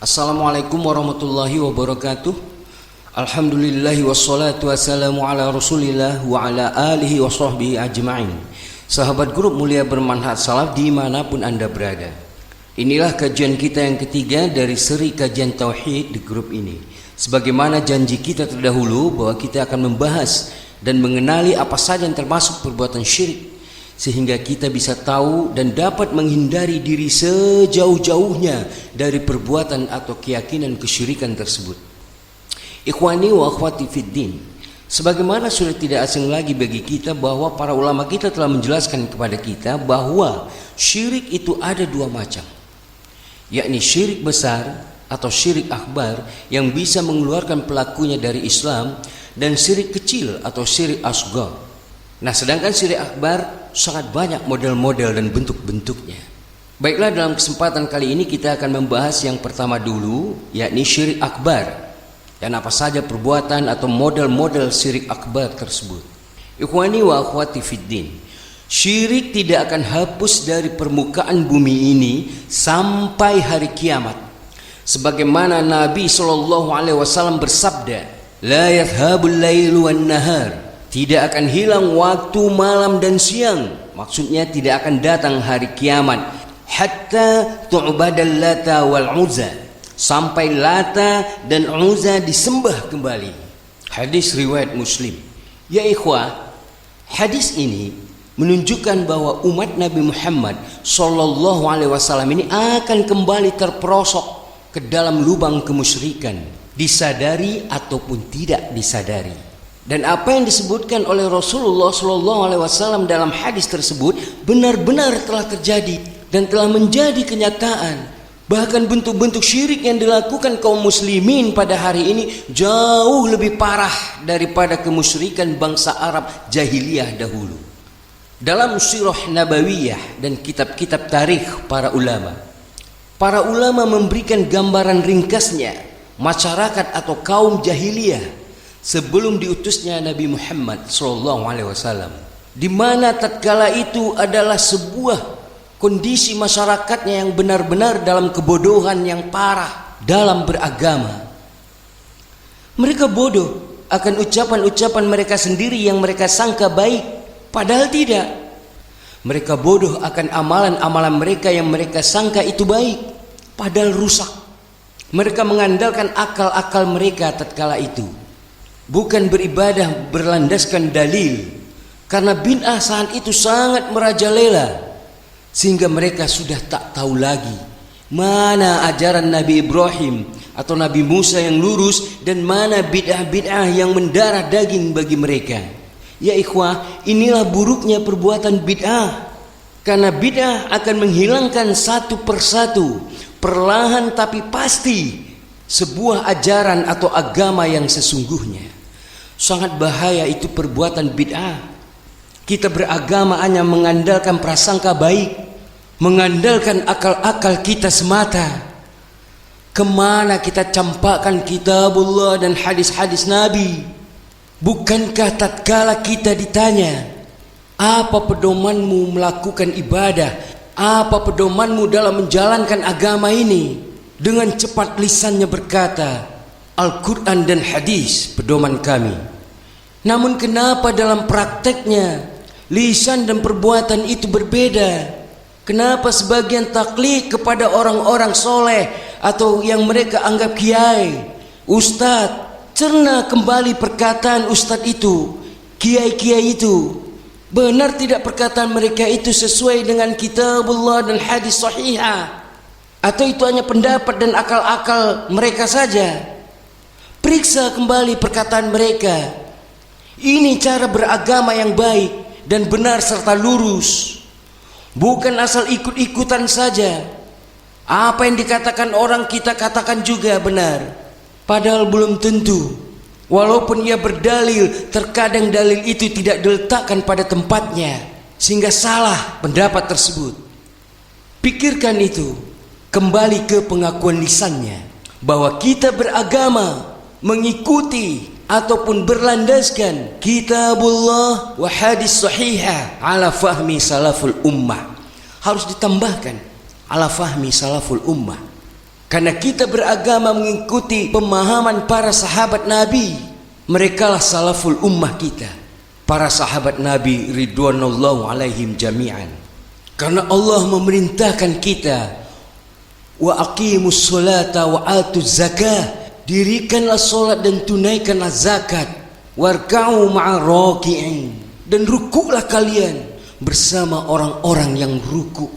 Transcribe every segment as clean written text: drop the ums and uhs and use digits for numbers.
Assalamualaikum warahmatullahi wabarakatuh. Alhamdulillahi wassalatu wassalamu ala rasulillah wa ala alihi wa sahbihi ajma'in. Sahabat grup mulia bermanhaj salaf dimanapun anda berada, inilah kajian kita yang ketiga dari seri kajian tauhid di grup ini. Sebagaimana janji kita terdahulu bahwa kita akan membahas dan mengenali apa saja yang termasuk perbuatan syirik, sehingga kita bisa tahu dan dapat menghindari diri sejauh-jauhnya dari perbuatan atau keyakinan kesyirikan tersebut. Ikhwani wa akhwati fiddin, sebagaimana sudah tidak asing lagi bagi kita bahwa para ulama kita telah menjelaskan kepada kita bahwa syirik itu ada dua macam, yakni syirik besar atau syirik akbar yang bisa mengeluarkan pelakunya dari Islam, dan syirik kecil atau syirik asghar. Nah, sedangkan syirik akbar sangat banyak model-model dan bentuk-bentuknya. Baiklah, dalam kesempatan kali ini kita akan membahas yang pertama dulu, yakni syirik akbar, dan apa saja perbuatan atau model-model syirik akbar tersebut. Ikhwani wa akhwati fiddin, syirik tidak akan hapus dari permukaan bumi ini sampai hari kiamat. Sebagaimana Nabi SAW bersabda, la yadhhabul lailu wan nahar, tidak akan hilang waktu malam dan siang. Maksudnya tidak akan datang hari kiamat. Hatta tu'badal Lata wal Uzza, sampai Lata dan Uzza disembah kembali. Hadis riwayat Muslim. Ya ikhwah, hadis ini menunjukkan bahwa umat Nabi Muhammad SAW ini akan kembali terperosok ke dalam lubang kemusyrikan, disadari ataupun tidak disadari. Dan apa yang disebutkan oleh Rasulullah SAW dalam hadis tersebut benar-benar telah terjadi dan telah menjadi kenyataan. Bahkan bentuk-bentuk syirik yang dilakukan kaum muslimin pada hari ini jauh lebih parah daripada kemusyrikan bangsa Arab jahiliyah dahulu. Dalam sirah nabawiyah dan kitab-kitab tarikh para ulama memberikan gambaran ringkasnya masyarakat atau kaum jahiliyah sebelum diutusnya Nabi Muhammad SAW, di mana tatkala itu adalah sebuah kondisi masyarakatnya yang benar-benar dalam kebodohan yang parah dalam beragama. Mereka bodoh akan ucapan-ucapan mereka sendiri yang mereka sangka baik, padahal tidak. Mereka bodoh akan amalan-amalan mereka yang mereka sangka itu baik, padahal rusak. Mereka mengandalkan akal-akal mereka tatkala itu, bukan beribadah berlandaskan dalil, karena bid'ah saat itu sangat merajalela, sehingga mereka sudah tak tahu lagi mana ajaran Nabi Ibrahim atau Nabi Musa yang lurus dan mana bid'ah-bid'ah yang mendarah daging bagi mereka. Ya ikhwah, inilah buruknya perbuatan bid'ah, karena bid'ah akan menghilangkan satu persatu, perlahan tapi pasti, sebuah ajaran atau agama yang sesungguhnya. Sangat bahaya itu perbuatan bid'ah. Kita beragama hanya mengandalkan prasangka baik, mengandalkan akal-akal kita semata. Kemana kita campakkan kitabullah dan hadis-hadis Nabi? Bukankah tatkala kita ditanya, apa pedomanmu melakukan ibadah, apa pedomanmu dalam menjalankan agama ini, dengan cepat lisannya berkata, Al-Quran dan hadis pedoman kami. Namun kenapa dalam prakteknya lisan dan perbuatan itu berbeda? Kenapa sebagian taklid kepada orang-orang soleh atau yang mereka anggap kiai, ustadz? Cerna kembali perkataan ustadz itu, kiai-kiai itu. Benar tidak perkataan mereka itu sesuai dengan kitabullah dan hadis sahihah? Atau itu hanya pendapat dan akal-akal mereka saja? Periksa kembali perkataan mereka. Ini cara beragama yang baik dan benar serta lurus, bukan asal ikut-ikutan saja. Apa yang dikatakan orang kita katakan juga benar, padahal belum tentu. Walaupun ia berdalil, terkadang dalil itu tidak diletakkan pada tempatnya, sehingga salah pendapat tersebut. Pikirkan itu, kembali ke pengakuan lisannya, bahwa kita beragama mengikuti ataupun berlandaskan kitabullah wa hadis sahihah ala fahmi salaful ummah. Harus ditambahkan ala fahmi salaful ummah. Karena kita beragama mengikuti pemahaman para sahabat Nabi. Merekalah salaful ummah kita, para sahabat Nabi ridwanullahu alaihim jami'an. Karena Allah memerintahkan kita, wa aqimus sholata wa atuz zakah, dirikanlah solat dan tunaikanlah zakat, warka'u ma'ar raki'in, dan rukuklah kalian bersama orang-orang yang ruku.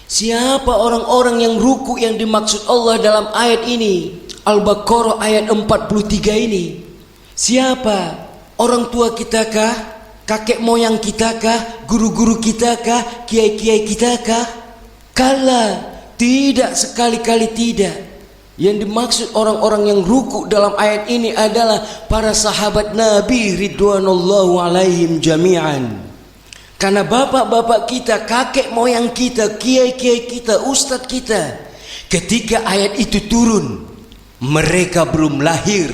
Siapa orang-orang yang ruku yang dimaksud Allah dalam ayat ini? Al-Baqarah ayat 43 ini. Siapa? Orang tua kita kah? Kakek moyang kita kah? Guru-guru kita kah? Kiai-kiai kita kah? Kala, tidak, sekali-kali tidak. Yang dimaksud orang-orang yang ruku dalam ayat ini adalah para sahabat Nabi ridwanullahu alaihim jami'an. Karena bapak-bapak kita, kakek moyang kita, kiai-kiai kita, ustadz kita, ketika ayat itu turun, mereka belum lahir.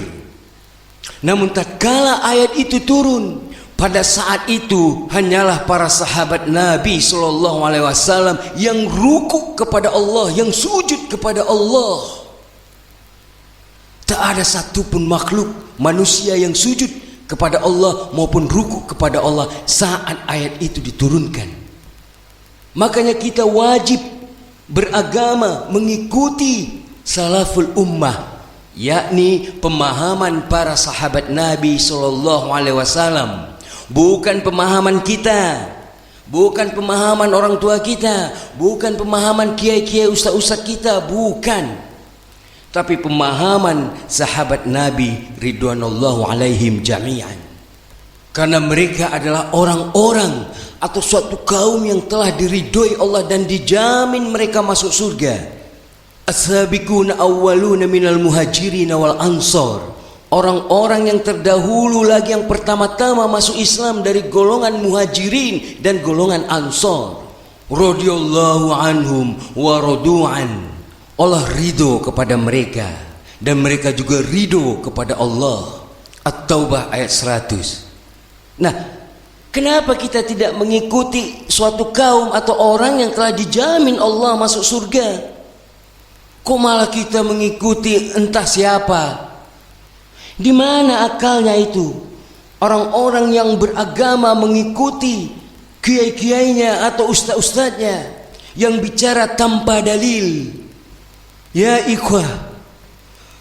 Namun tatkala ayat itu turun, pada saat itu hanyalah para sahabat Nabi SAW yang ruku kepada Allah, yang sujud kepada Allah. Tak ada satupun makhluk manusia yang sujud kepada Allah maupun ruku kepada Allah saat ayat itu diturunkan. Makanya kita wajib beragama mengikuti salaful ummah, yakni pemahaman para sahabat Nabi SAW. Bukan pemahaman kita, bukan pemahaman orang tua kita, bukan pemahaman kiai-kiai ustaz-ustaz kita, bukan. Tapi pemahaman sahabat Nabi ridwanullahu alaihim jami'an. Karena mereka adalah orang-orang atau suatu kaum yang telah diridhoi Allah dan dijamin mereka masuk surga. As-sabiquna awwaluna minal muhajirin wal ansar. Orang-orang yang terdahulu lagi yang pertama-tama masuk Islam dari golongan muhajirin dan golongan ansar. Radhiyallahu anhum wa radu'an. Allah ridho kepada mereka dan mereka juga ridho kepada Allah. At-Taubah ayat 100. Nah, kenapa kita tidak mengikuti suatu kaum atau orang yang telah dijamin Allah masuk surga? Kok malah kita mengikuti entah siapa? Di mana akalnya itu? Orang-orang yang beragama mengikuti kiai-kiainya atau ustaz-ustaznya yang bicara tanpa dalil. Ya ikhwah,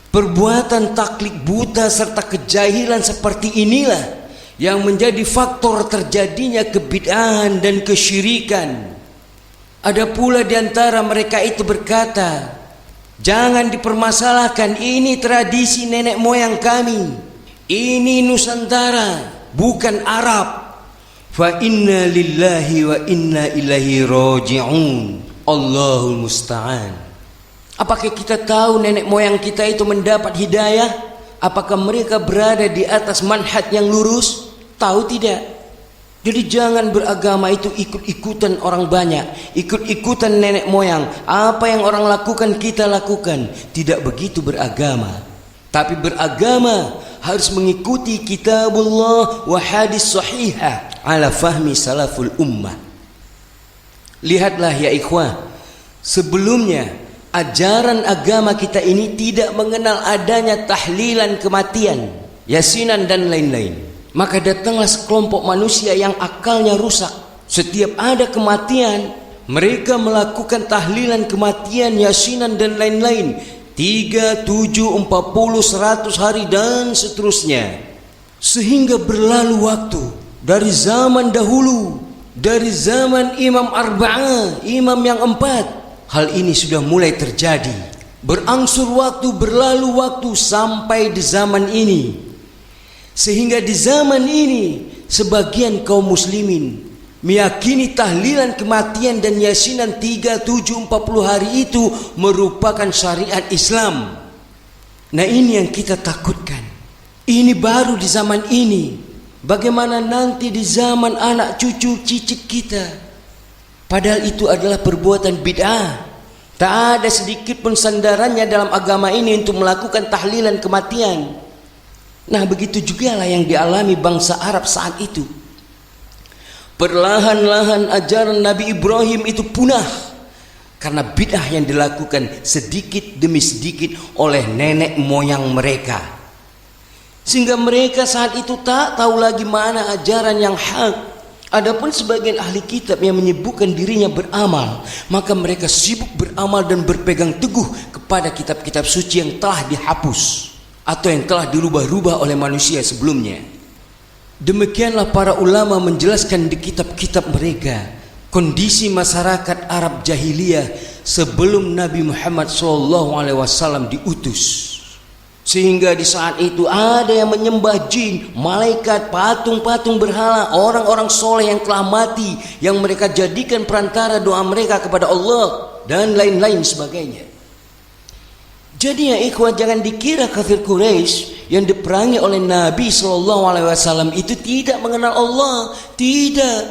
perbuatan taklid buta serta kejahilan seperti inilah yang menjadi faktor terjadinya kebid'ahan dan kesyirikan. Ada pula di antara mereka itu berkata, jangan dipermasalahkan, ini tradisi nenek moyang kami, ini Nusantara, bukan Arab. Fa inna lillahi wa inna ilaihi raji'un. Allahul musta'an. Apakah kita tahu nenek moyang kita itu mendapat hidayah? Apakah mereka berada di atas manhaj yang lurus? Tahu tidak? Jadi jangan beragama itu ikut-ikutan orang banyak, ikut-ikutan nenek moyang. Apa yang orang lakukan kita lakukan. Tidak begitu beragama. Tapi beragama harus mengikuti kitabullah wa hadis sahihah ala fahmi salaful ummah. Lihatlah ya ikhwah, sebelumnya ajaran agama kita ini tidak mengenal adanya tahlilan kematian, yasinan dan lain-lain. Maka datanglah sekelompok manusia yang akalnya rusak. Setiap ada kematian, mereka melakukan tahlilan kematian, yasinan dan lain-lain. 3, 7, 40, 100 hari dan seterusnya. Sehingga berlalu waktu dari zaman dahulu, dari zaman Imam Arba'ah, imam yang 4. Hal ini sudah mulai terjadi. Berangsur waktu, berlalu waktu sampai di zaman ini. Sehingga di zaman ini sebagian kaum muslimin meyakini tahlilan kematian dan yasinan 3, 7, 40 hari itu merupakan syariat Islam. Nah ini yang kita takutkan. Ini baru di zaman ini. Bagaimana nanti di zaman anak cucu cicit kita? Padahal itu adalah perbuatan bid'ah. Tak ada sedikit pun sandarannya dalam agama ini untuk melakukan tahlilan kematian. Nah begitu juga lah yang dialami bangsa Arab saat itu. Perlahan-lahan ajaran Nabi Ibrahim itu punah. karena bid'ah yang dilakukan sedikit demi sedikit oleh nenek moyang mereka, sehingga mereka saat itu tak tahu lagi mana ajaran yang hak. Adapun sebagian ahli kitab yang menyibukkan dirinya beramal, maka mereka sibuk beramal dan berpegang teguh kepada kitab-kitab suci yang telah dihapus atau yang telah dirubah-rubah oleh manusia sebelumnya. Demikianlah para ulama menjelaskan di kitab-kitab mereka kondisi masyarakat Arab jahiliyah sebelum Nabi Muhammad SAW diutus. Sehingga di saat itu ada yang menyembah jin, malaikat, patung-patung berhala, orang-orang soleh yang telah mati, yang mereka jadikan perantara doa mereka kepada Allah, dan lain-lain sebagainya. Jadi ya ikhwah, jangan dikira kafir Quraisy yang diperangi oleh Nabi SAW itu tidak mengenal Allah. Tidak,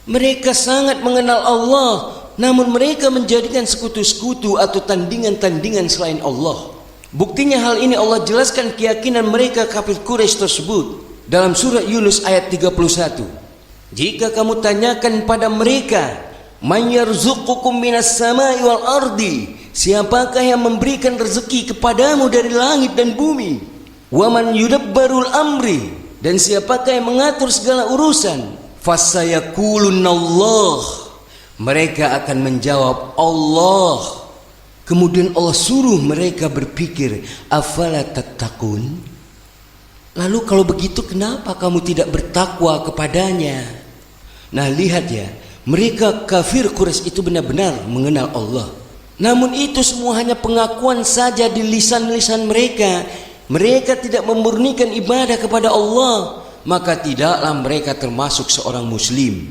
mereka sangat mengenal Allah, namun mereka menjadikan sekutu-sekutu atau tandingan-tandingan selain Allah. Buktinya hal ini Allah jelaskan keyakinan mereka kafir Quraisy tersebut dalam surah Yunus ayat 31. Jika kamu tanyakan pada mereka, man yarzuqukum minas samai wal ardi, siapakah yang memberikan rezeki kepadamu dari langit dan bumi? Wa man yudabbarul amri, dan siapakah yang mengatur segala urusan? Fasayaqulunallah, mereka akan menjawab Allah. Kemudian Allah suruh mereka berpikir, afala tattaqun? Lalu kalau begitu kenapa kamu tidak bertakwa kepadanya? Nah lihat ya, mereka kafir Quraisy itu benar-benar mengenal Allah. Namun itu semua hanya pengakuan saja di lisan-lisan mereka. Mereka tidak memurnikan ibadah kepada Allah, maka tidaklah mereka termasuk seorang muslim.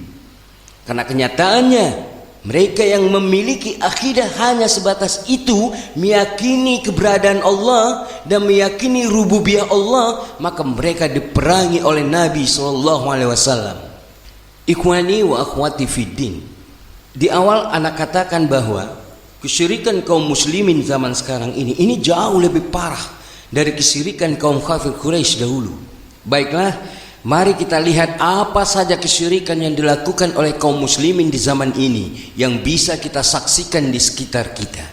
Karena kenyataannya mereka yang memiliki akidah hanya sebatas itu, meyakini keberadaan Allah dan meyakini rububiyah Allah, maka mereka diperangi oleh Nabi SAW. Ikhwani wa akhwati fiddin, di awal anak katakan bahwa kesyirikan kaum muslimin zaman sekarang ini jauh lebih parah dari kesyirikan kaum kafir Quraisy dahulu. Baiklah, mari kita lihat apa saja kesyirikan yang dilakukan oleh kaum muslimin di zaman ini yang bisa kita saksikan di sekitar kita.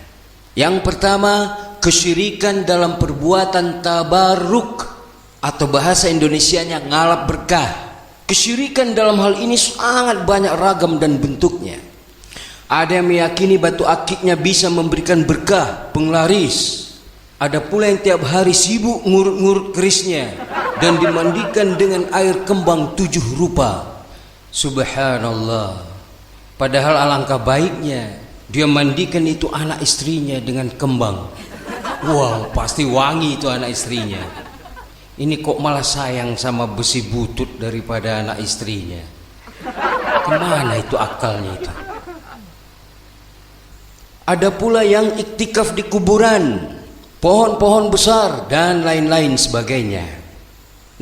Yang pertama, kesyirikan dalam perbuatan tabarruk atau bahasa Indonesianya ngalap berkah. Kesyirikan dalam hal ini sangat banyak ragam dan bentuknya. Ada yang meyakini batu akiknya bisa memberikan berkah, penglaris. Ada pula yang tiap hari sibuk ngurut-ngurut kerisnya dan dimandikan dengan air kembang 7 rupa. Subhanallah. Padahal alangkah baiknya dia mandikan itu anak istrinya dengan kembang. Wow, pasti wangi itu anak istrinya. Ini kok malah sayang sama besi butut daripada anak istrinya. Kemana itu akalnya itu? Ada pula yang iktikaf di kuburan, pohon-pohon besar dan lain-lain sebagainya.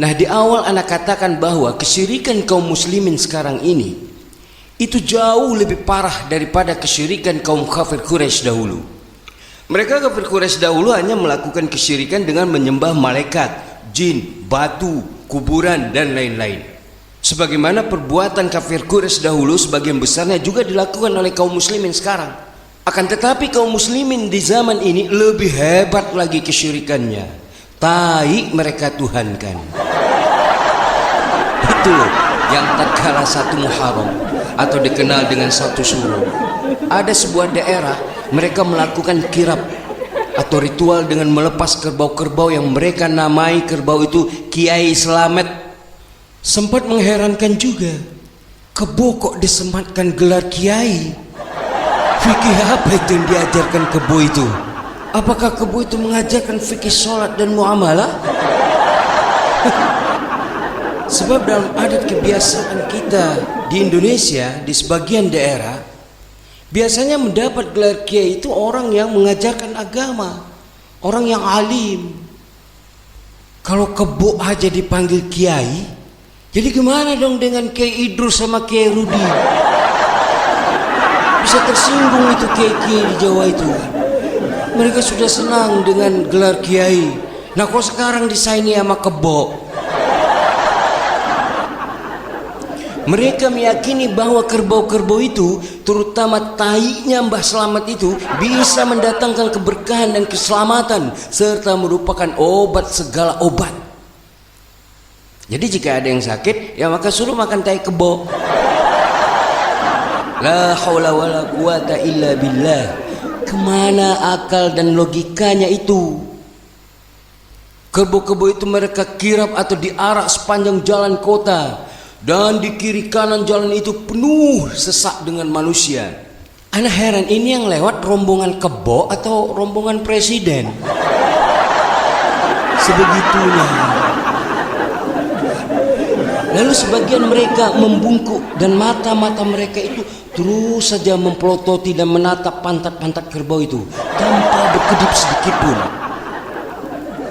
Nah, di awal anak katakan bahwa kesyirikan kaum muslimin sekarang ini itu jauh lebih parah daripada kesyirikan kaum kafir Quraisy dahulu. Mereka kafir Quraisy dahulu hanya melakukan kesyirikan dengan menyembah malaikat, jin, batu, kuburan dan lain-lain. Sebagaimana perbuatan kafir Quraisy dahulu sebagian besarnya juga dilakukan oleh kaum muslimin sekarang. Akan tetapi kaum muslimin di zaman ini lebih hebat lagi kesyirikannya. Tai mereka tuhankan. Itu yang tatkala 1 Muharram atau dikenal dengan 1 Syuro, ada sebuah daerah mereka melakukan kirab atau ritual dengan melepas kerbau-kerbau yang mereka namai kerbau itu Kiai Slamet. Sempat mengherankan juga, kebo kok disematkan gelar kiai? Fikih apa itu yang diajarkan kebo itu? Apakah kebo itu mengajarkan fikih sholat dan muamalah? Sebab dalam adat kebiasaan kita di Indonesia, di sebagian daerah, biasanya mendapat gelar kiai itu orang yang mengajarkan agama, orang yang alim. Kalau kebo aja dipanggil kiai, jadi gimana dong dengan Kiai Idrus sama Kiai Rudi? Bisa tersinggung itu kiai-kiai di Jawa itu. Mereka sudah senang dengan gelar kiai. Nah kok sekarang disaini sama kebo? Mereka meyakini bahwa kerbau-kerbau itu, terutama tainya Mbah Selamat itu, bisa mendatangkan keberkahan dan keselamatan serta merupakan obat segala obat. Jadi jika ada yang sakit, ya maka suruh makan tai kebo. La haula wala quwata illa billah. Kemana akal dan logikanya itu? Kerbau-kerbau itu mereka kirap atau diarak sepanjang jalan kota, dan di kiri kanan jalan itu penuh sesak dengan manusia. Ana heran, ini yang lewat rombongan kebo atau rombongan presiden? Sebegitunya. Lalu sebagian mereka membungkuk dan mata-mata mereka itu terus saja mempelototi dan menatap pantat-pantat kerbau itu tanpa berkedip sedikit pun.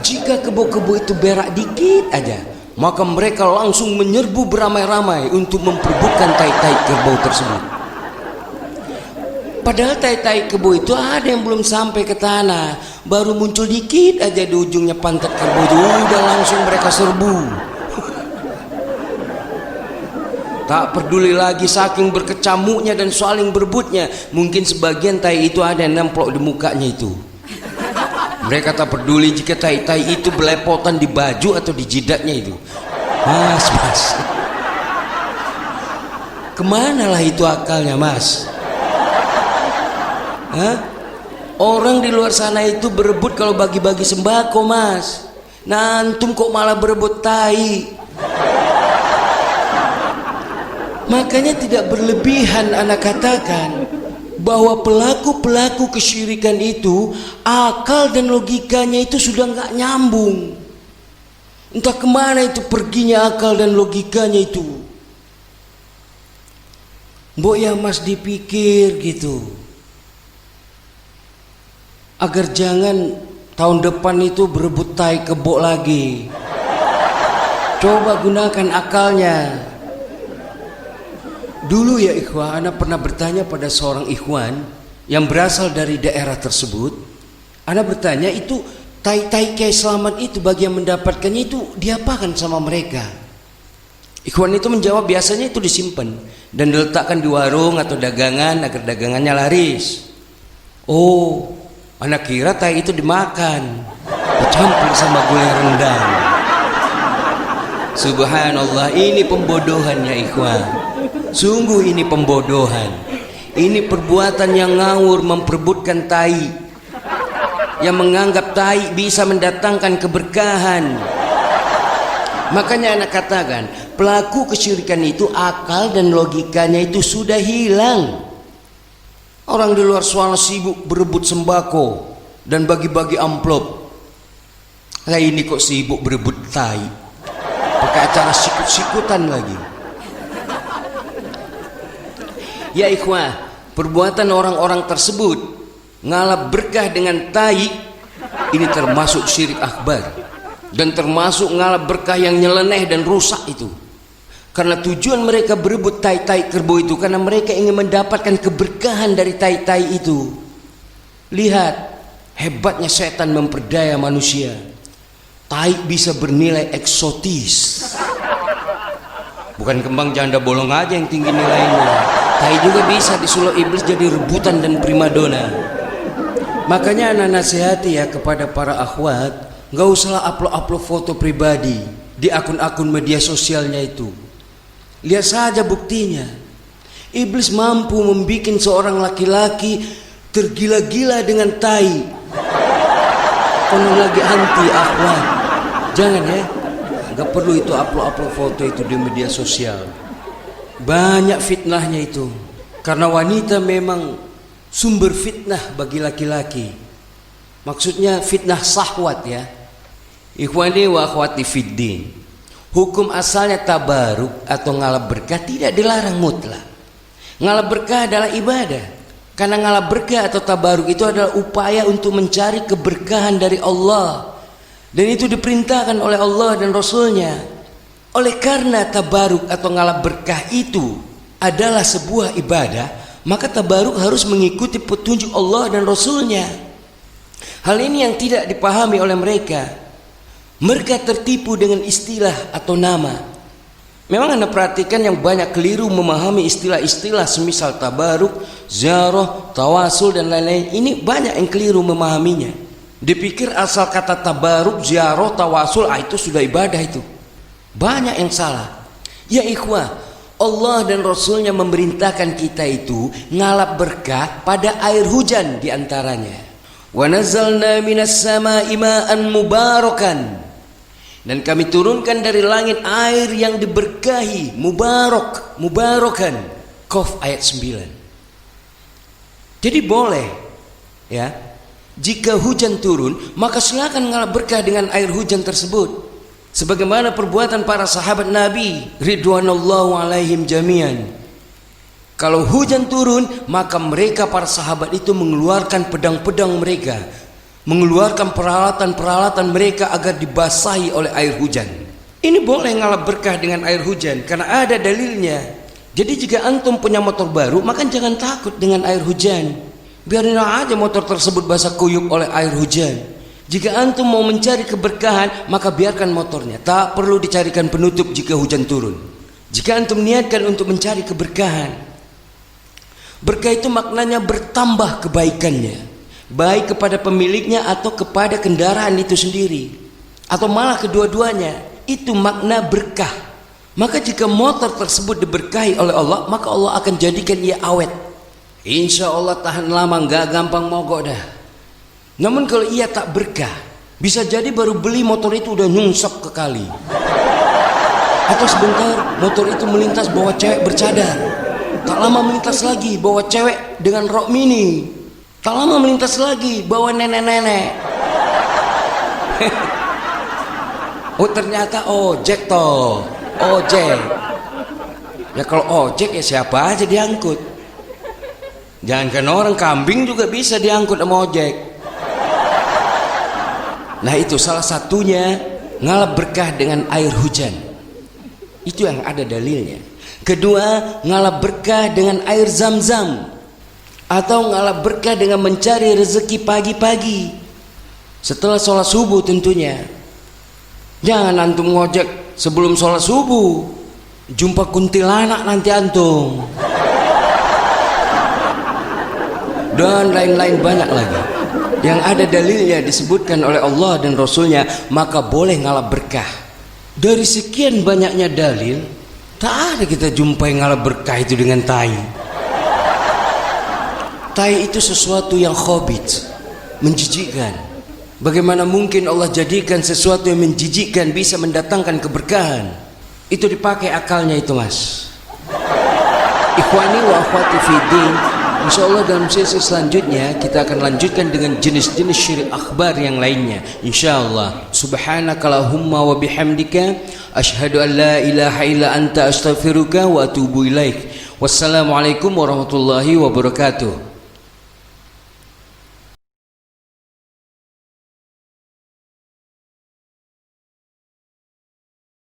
Jika kebo-kebo itu berak dikit aja, maka mereka langsung menyerbu beramai-ramai untuk memperebutkan tai-tai kerbau tersebut. Padahal tai-tai kerbau itu ada yang belum sampai ke tanah, baru muncul dikit aja di ujungnya pantat kerbau itu, udah langsung mereka serbu. Tak peduli lagi saking berkecamuknya dan saling berebutnya, mungkin sebagian tai itu ada yang nemplok di mukanya itu. Mereka tak peduli jika tai-tai itu belepotan di baju atau di jidatnya itu. Mas, kemanalah itu akalnya, Mas? Hah? Orang di luar sana itu berebut kalau bagi-bagi sembako, Mas. Nah, antum kok malah berebut tai? Makanya tidak berlebihan anak katakan bahwa pelaku-pelaku kesyirikan itu akal dan logikanya itu sudah nggak nyambung. Entah kemana itu perginya akal dan logikanya itu. Mbok ya Mas dipikir gitu, agar jangan tahun depan itu berebut tai kebo lagi. Coba gunakan akalnya. Dulu ya ikhwan, ana pernah bertanya pada seorang ikhwan yang berasal dari daerah tersebut. Ana bertanya, itu tai-tai Kiai Selamat itu bagi yang mendapatkannya itu diapakan sama mereka? Ikhwan itu menjawab, biasanya itu disimpan dan diletakkan di warung atau dagangan agar dagangannya laris. Oh, ana kira tai itu dimakan, dicampur sama gulai rendang. Subhanallah, ini pembodohan ya ikhwan. Sungguh ini pembodohan. Ini perbuatan yang ngawur memperebutkan tai, yang menganggap tai bisa mendatangkan keberkahan. Makanya anak katakan, pelaku kesyirikan itu akal dan logikanya itu sudah hilang. Orang di luar sana sibuk berebut sembako dan bagi-bagi amplop. Lah ini kok sibuk berebut tai, pakai acara sikut-sikutan lagi. Ya ikhwah, perbuatan orang-orang tersebut ngalap berkah dengan tai ini termasuk syirik akbar, dan termasuk ngalap berkah yang nyeleneh dan rusak itu. Karena tujuan mereka berebut tai-tai kerbau itu karena mereka ingin mendapatkan keberkahan dari tai-tai itu. Lihat hebatnya setan memperdaya manusia. Tai bisa bernilai eksotis. Bukan kembang janda bolong aja yang tinggi nilainya. Tai juga bisa disulap iblis jadi rebutan dan primadona. Makanya anak nasihati ya kepada para akhwat, gak usah upload foto pribadi di akun-akun media sosialnya itu. Lihat saja buktinya. Iblis mampu membuat seorang laki-laki tergila-gila dengan tai. Konon lagi anti akhwat. Jangan ya, gak perlu itu upload foto itu di media sosial. Banyak fitnahnya itu. Karena wanita memang sumber fitnah bagi laki-laki. Maksudnya fitnah syahwat ya. Ikhwani wa akhwati fiddin, hukum asalnya tabaruk atau ngalap berkah tidak dilarang mutlak. Ngalap berkah adalah ibadah. Karena ngalap berkah atau tabaruk itu adalah upaya untuk mencari keberkahan dari Allah, dan itu diperintahkan oleh Allah dan Rasulnya. Oleh karena tabaruk atau ngalap berkah itu adalah sebuah ibadah, maka tabaruk harus mengikuti petunjuk Allah dan Rasulnya. Hal ini yang tidak dipahami oleh mereka. Mereka tertipu dengan istilah atau nama. Memang Anda perhatikan yang banyak keliru memahami istilah-istilah semisal tabaruk, ziarah, tawasul dan lain-lain. Ini banyak yang keliru memahaminya. Dipikir asal kata tabaruk, ziarah, tawasul, itu sudah ibadah itu. Banyak yang salah. Ya ikhwah, Allah dan Rasulnya memerintahkan kita itu ngalap berkah pada air hujan diantaranya. Wa nazzalna minas sama'i ma'an mubarakan. Dan kami turunkan dari langit air yang diberkahi, mubarak, mubarakan. Qaf ayat 9. Jadi boleh, ya, jika hujan turun, maka silakan ngalap berkah dengan air hujan tersebut. Sebagaimana perbuatan para sahabat Nabi ridwanullahu alaihim jami'an. Kalau hujan turun, maka mereka para sahabat itu mengeluarkan pedang-pedang mereka, mengeluarkan peralatan-peralatan mereka agar dibasahi oleh air hujan. Ini boleh ngalap berkah dengan air hujan karena ada dalilnya. Jadi jika antum punya motor baru, maka jangan takut dengan air hujan. Biarin aja motor tersebut basah kuyup oleh air hujan. Jika antum mau mencari keberkahan, maka biarkan motornya. Tak perlu dicarikan penutup jika hujan turun. Jika antum niatkan untuk mencari keberkahan, berkah itu maknanya bertambah kebaikannya, baik kepada pemiliknya atau kepada kendaraan itu sendiri, atau malah kedua-duanya. Itu makna berkah. Maka jika motor tersebut diberkahi oleh Allah, maka Allah akan jadikan ia awet. Insya Allah tahan lama, gak gampang mogok dah. Namun kalau ia tak berkah, bisa jadi baru beli motor itu udah nyungsep ke kali, atau sebentar motor itu melintas bawa cewek bercadar, tak lama melintas lagi bawa cewek dengan rok mini, tak lama melintas lagi bawa nenek-nenek. Oh ternyata ojek toh, ojek. Ya kalau ojek ya siapa aja diangkut. Jangankan orang, kambing juga bisa diangkut sama ojek. Nah itu salah satunya ngalap berkah dengan air hujan. Itu yang ada dalilnya. Kedua, ngalap berkah dengan air zam-zam, atau ngalap berkah dengan mencari rezeki pagi-pagi setelah sholat subuh tentunya. Jangan antum ngojek sebelum sholat subuh, jumpa kuntilanak nanti antum, dan lain-lain banyak lagi yang ada dalilnya disebutkan oleh Allah dan Rasulnya. Maka boleh ngalap berkah. Dari sekian banyaknya dalil, tak ada kita jumpai ngalap berkah itu dengan tai. Tai itu sesuatu yang khabith, menjijikkan. Bagaimana mungkin Allah jadikan sesuatu yang menjijikkan bisa mendatangkan keberkahan? Itu dipakai akalnya itu, mas. Ikhwani wa akhwati fiddin, insyaallah dalam sesi selanjutnya kita akan lanjutkan dengan jenis-jenis syirik akbar yang lainnya, insyaallah. Subhanakallahumma wa bihamdika asyhadu an la ilaha illa anta astaghfiruka wa atubu ilaik. Wassalamualaikum warahmatullahi wabarakatuh.